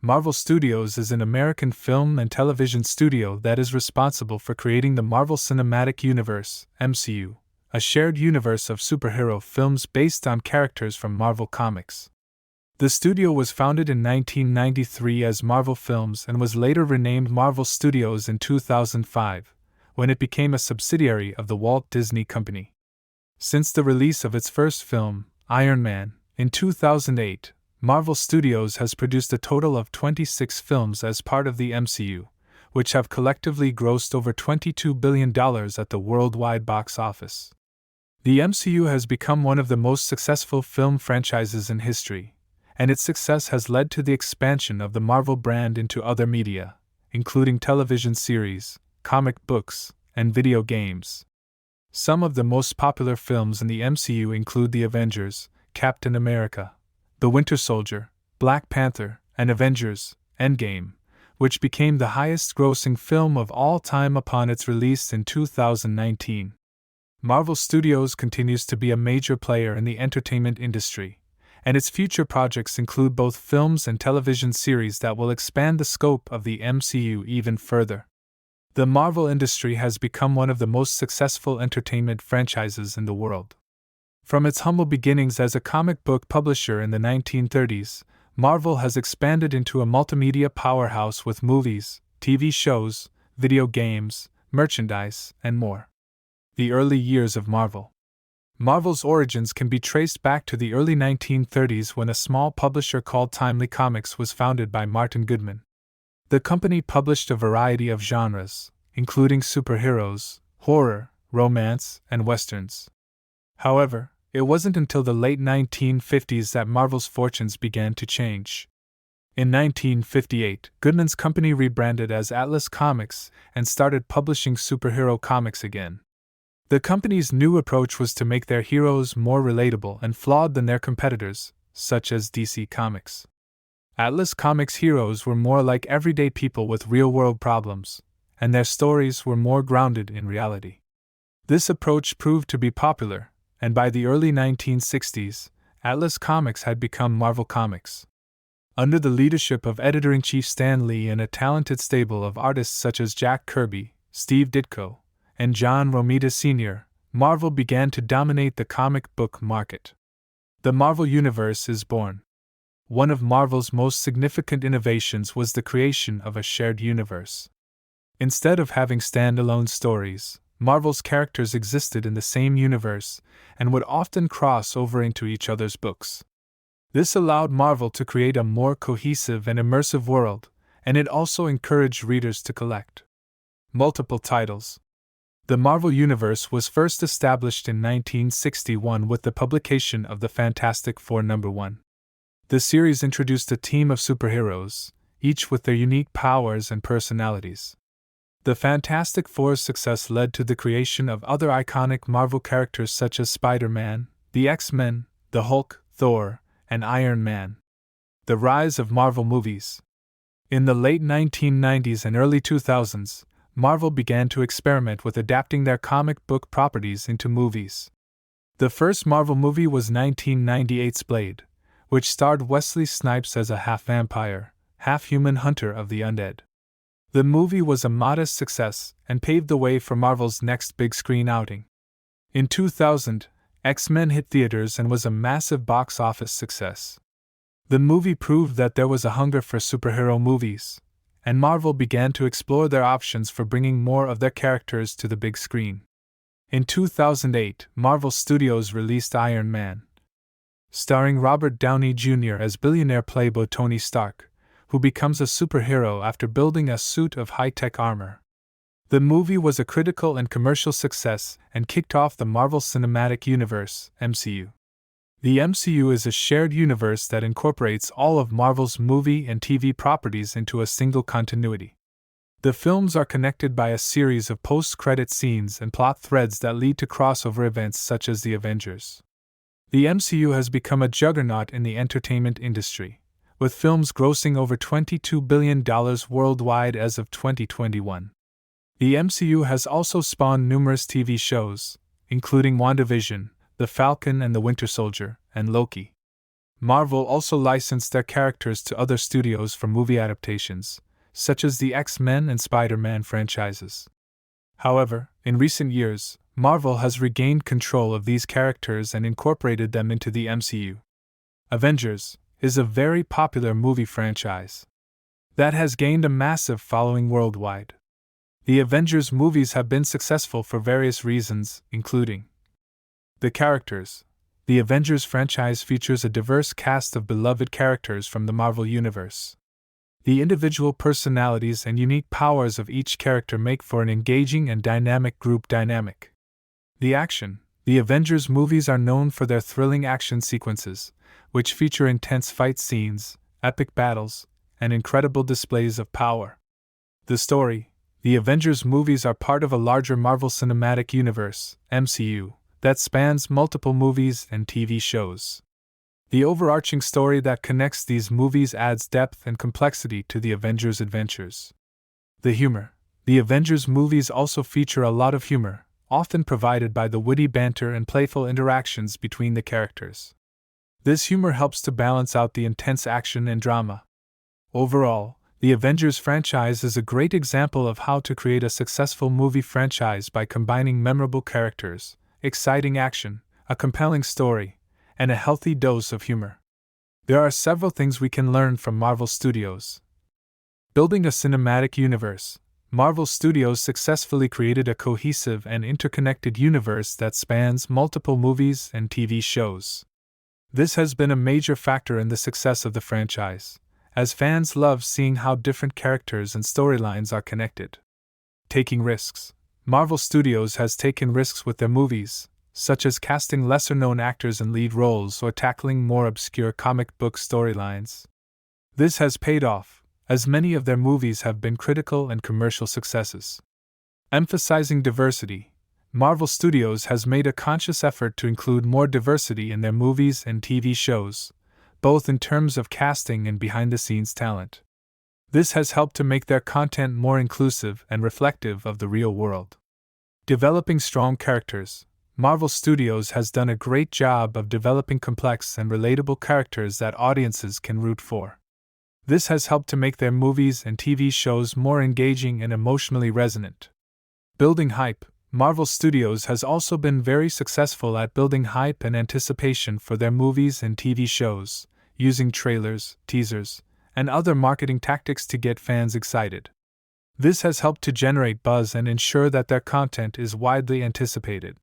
Marvel Studios is an American film and television studio that is responsible for creating the Marvel Cinematic Universe, MCU, a shared universe of superhero films based on characters from Marvel Comics. The studio was founded in 1993 as Marvel Films and was later renamed Marvel Studios in 2005, when it became a subsidiary of the Walt Disney Company. Since the release of its first film, Iron Man, in 2008, Marvel Studios has produced a total of 26 films as part of the MCU, which have collectively grossed over $22 billion at the worldwide box office. The MCU has become one of the most successful film franchises in history, and its success has led to the expansion of the Marvel brand into other media, including television series, comic books, and video games. Some of the most popular films in the MCU include The Avengers, Captain America, The Winter Soldier, Black Panther, and Avengers: Endgame, which became the highest-grossing film of all time upon its release in 2019. Marvel Studios continues to be a major player in the entertainment industry, and its future projects include both films and television series that will expand the scope of the MCU even further. The Marvel industry has become one of the most successful entertainment franchises in the world. From its humble beginnings as a comic book publisher in the 1930s, Marvel has expanded into a multimedia powerhouse with movies, TV shows, video games, merchandise, and more. The early years of Marvel. Marvel's origins can be traced back to the early 1930s when a small publisher called Timely Comics was founded by Martin Goodman. The company published a variety of genres, including superheroes, horror, romance, and westerns. However, it wasn't until the late 1950s that Marvel's fortunes began to change. In 1958, Goodman's company rebranded as Atlas Comics and started publishing superhero comics again. The company's new approach was to make their heroes more relatable and flawed than their competitors, such as DC Comics. Atlas Comics' heroes were more like everyday people with real-world problems, and their stories were more grounded in reality. This approach proved to be popular, and by the early 1960s, Atlas Comics had become Marvel Comics. Under the leadership of editor-in-chief Stan Lee and a talented stable of artists such as Jack Kirby, Steve Ditko, and John Romita Sr., Marvel began to dominate the comic book market. The Marvel Universe is born. One of Marvel's most significant innovations was the creation of a shared universe. Instead of having standalone stories, Marvel's characters existed in the same universe and would often cross over into each other's books. This allowed Marvel to create a more cohesive and immersive world, and it also encouraged readers to collect multiple titles. The Marvel Universe was first established in 1961 with the publication of the Fantastic Four #1. The series introduced a team of superheroes, each with their unique powers and personalities. The Fantastic Four's success led to the creation of other iconic Marvel characters such as Spider-Man, the X-Men, the Hulk, Thor, and Iron Man. The rise of Marvel movies. In the late 1990s and early 2000s, Marvel began to experiment with adapting their comic book properties into movies. The first Marvel movie was 1998's Blade, which starred Wesley Snipes as a half-vampire, half-human hunter of the undead. The movie was a modest success and paved the way for Marvel's next big-screen outing. In 2000, X-Men hit theaters and was a massive box office success. The movie proved that there was a hunger for superhero movies, and Marvel began to explore their options for bringing more of their characters to the big screen. In 2008, Marvel Studios released Iron Man, starring Robert Downey Jr. as billionaire playboy Tony Stark, who becomes a superhero after building a suit of high-tech armor. The movie was a critical and commercial success and kicked off the Marvel Cinematic Universe, MCU. The MCU is a shared universe that incorporates all of Marvel's movie and TV properties into a single continuity. The films are connected by a series of post-credit scenes and plot threads that lead to crossover events such as the Avengers. The MCU has become a juggernaut in the entertainment industry, with films grossing over $22 billion worldwide as of 2021. The MCU has also spawned numerous TV shows, including WandaVision, The Falcon and the Winter Soldier, and Loki. Marvel also licensed their characters to other studios for movie adaptations, such as the X-Men and Spider-Man franchises. However, in recent years, Marvel has regained control of these characters and incorporated them into the MCU. Avengers is a very popular movie franchise that has gained a massive following worldwide. The Avengers movies have been successful for various reasons, including the characters. The Avengers franchise features a diverse cast of beloved characters from the Marvel Universe. The individual personalities and unique powers of each character make for an engaging and dynamic group dynamic. The action. The Avengers movies are known for their thrilling action sequences, which feature intense fight scenes, epic battles, and incredible displays of power. The story. The Avengers movies are part of a larger Marvel Cinematic Universe, MCU, that spans multiple movies and TV shows. The overarching story that connects these movies adds depth and complexity to the Avengers' adventures. The humor. The Avengers movies also feature a lot of humor, often provided by the witty banter and playful interactions between the characters. This humor helps to balance out the intense action and drama. Overall, the Avengers franchise is a great example of how to create a successful movie franchise by combining memorable characters, exciting action, a compelling story, and a healthy dose of humor. There are several things we can learn from Marvel Studios. Building a cinematic universe. Marvel Studios successfully created a cohesive and interconnected universe that spans multiple movies and TV shows. This has been a major factor in the success of the franchise, as fans love seeing how different characters and storylines are connected. Taking risks. Marvel Studios has taken risks with their movies, such as casting lesser-known actors in lead roles or tackling more obscure comic book storylines. This has paid off, as many of their movies have been critical and commercial successes. Emphasizing diversity. Marvel Studios has made a conscious effort to include more diversity in their movies and TV shows, both in terms of casting and behind-the-scenes talent. This has helped to make their content more inclusive and reflective of the real world. Developing strong characters. Marvel Studios has done a great job of developing complex and relatable characters that audiences can root for. This has helped to make their movies and TV shows more engaging and emotionally resonant. Building hype. Marvel Studios has also been very successful at building hype and anticipation for their movies and TV shows, using trailers, teasers, and other marketing tactics to get fans excited. This has helped to generate buzz and ensure that their content is widely anticipated.